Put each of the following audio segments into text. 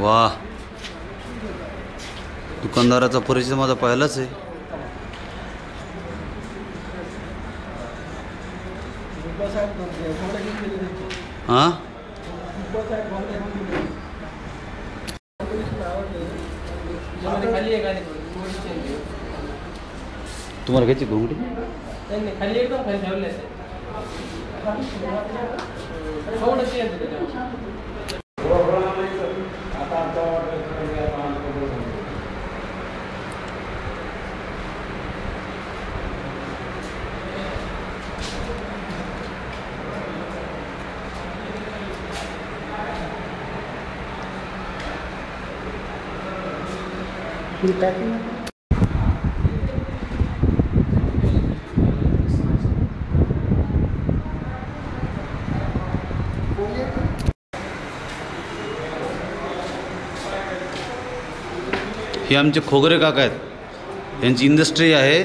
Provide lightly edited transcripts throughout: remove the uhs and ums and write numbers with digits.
वाह, दुकानदाराचा परिचय माझा पहिलाच आहे. हां, तुम्हाला घ्यायची घोंगडी? खाली एकदम खाली ठेवले हे आमचे खोगरे काका आहेत. यांची इंडस्ट्री आहे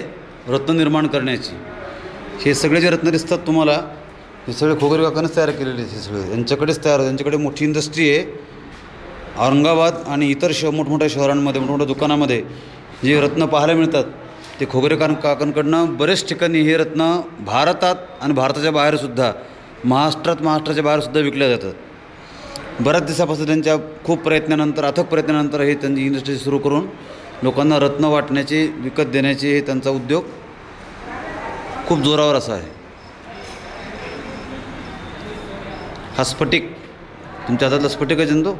रत्न निर्माण करण्याची. हे सगळे जे रत्न दिसतात तुम्हाला, हे सगळे खोगरे काकांनीच तयार केलेले आहेत. हे सगळे यांच्याकडेच तयार होतं. यांच्याकडे मोठी इंडस्ट्री आहे. औरंगाबाद आणि इतर मोठमोठ्या शहरांमध्ये, मोठमोठ्या दुकानामध्ये जे रत्न पाहायला मिळतात ते खोगरे काकांकडनं बरेच ठिकाणी हे रत्न भारतात आणि भारताच्या बाहेरसुद्धा, महाराष्ट्राच्या बाहेरसुद्धा विकल्या जातात. बऱ्याच दिवसापासून त्यांच्या खूप प्रयत्नानंतर, अथक प्रयत्नानंतर हे त्यांची इंडस्ट्री सुरू करून लोकांना रत्न वाटण्याचे, विकत देण्याचे हे त्यांचा उद्योग खूप जोरावर असा आहे. हा स्फटिक, तुमच्या हातातला स्फटिक आहे जनतो?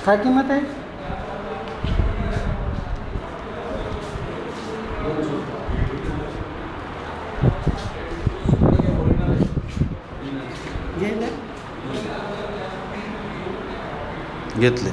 क्या कीमत है? घेतले.